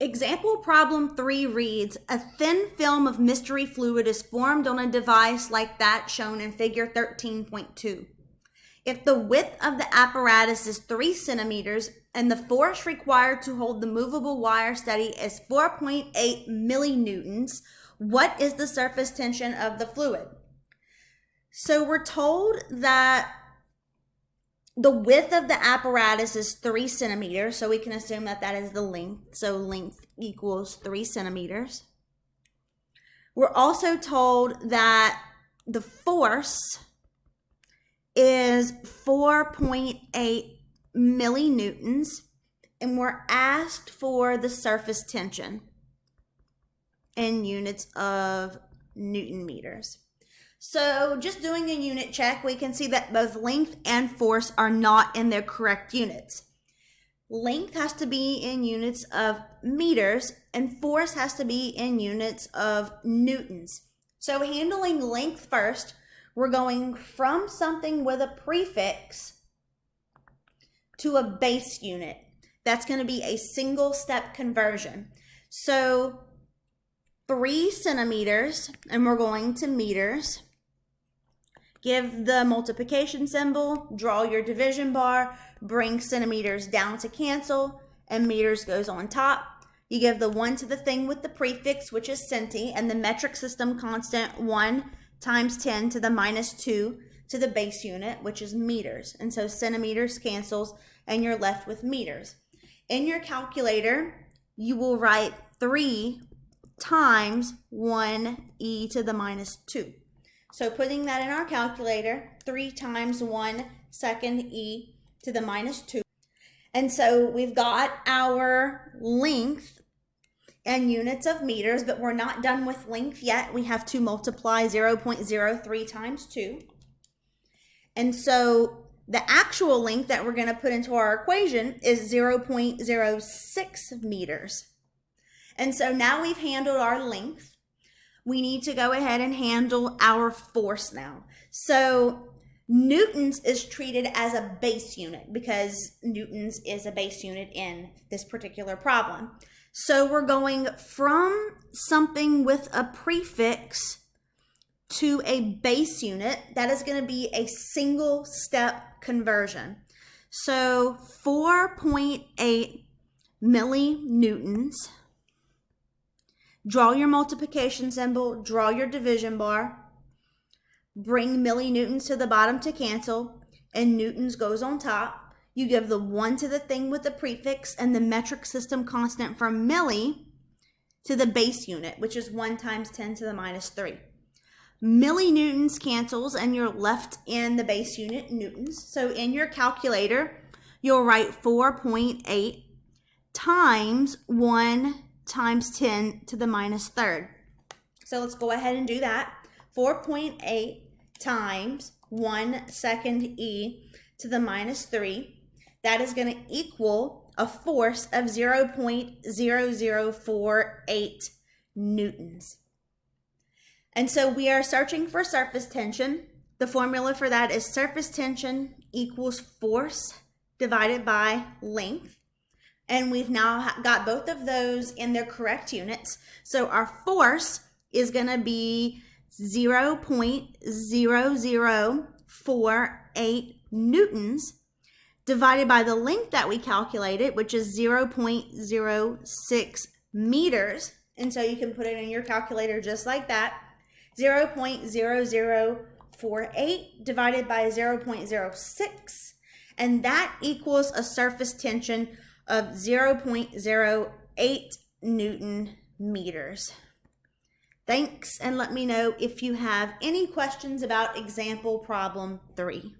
Example problem 3 reads, a thin film of mystery fluid is formed on a device like that shown in figure 13.2. If the width of the apparatus is 3 centimeters and the force required to hold the movable wire steady is 4.8 millinewtons, what is the surface tension of the fluid? So we're told that the width of the apparatus is 3 centimeters, so we can assume that that is the length. So length equals 3 centimeters. We're also told that the force is 4.8 millinewtons, and we're asked for the surface tension in units of Newton meters. So just doing a unit check, we can see that both length and force are not in their correct units. Length has to be in units of meters, and force has to be in units of newtons. So handling length first, we're going from something with a prefix to a base unit. That's going to be a single step conversion. So 3 centimeters, and we're going to meters. Give the multiplication symbol, draw your division bar, bring centimeters down to cancel, and meters goes on top. You give the 1 to the thing with the prefix, which is centi, and the metric system constant 1 times 10 to the minus 2 to the base unit, which is meters. And so centimeters cancels, and you're left with meters. In your calculator, you will write 3 times 1e to the minus 2. So putting that in our calculator, 3 times 1 second e to the minus 2. And so we've got our length in units of meters, but we're not done with length yet. We have to multiply 0.03 times 2. And so the actual length that we're going to put into our equation is 0.06 meters. And so now we've handled our length. We need to go ahead and handle our force now. So newtons is treated as a base unit because newtons is a base unit in this particular problem. So we're going from something with a prefix to a base unit. That is going to be a single step conversion. So 4.8 millinewtons. Draw your multiplication symbol, draw your division bar, bring millinewtons to the bottom to cancel, and newtons goes on top. You give the 1 to the thing with the prefix and the metric system constant from milli to the base unit, which is 1 times 10 to the minus 3. Millinewtons cancels, and you're left in the base unit newtons. So in your calculator, you'll write 4.8 times 1 times 10 to the minus 3rd. So let's go ahead and do that. 4.8 times 1 second e to the minus 3. That is going to equal a force of 0.0048 newtons. And so we are searching for surface tension. The formula for that is surface tension equals force divided by length. And we've now got both of those in their correct units. So our force is going to be 0.0048 newtons divided by the length that we calculated, which is 0.06 meters. And so you can put it in your calculator just like that. 0.0048 divided by 0.06. And that equals a surface tension of 0.08 Newton meters. Thanks, and let me know if you have any questions about example problem 3.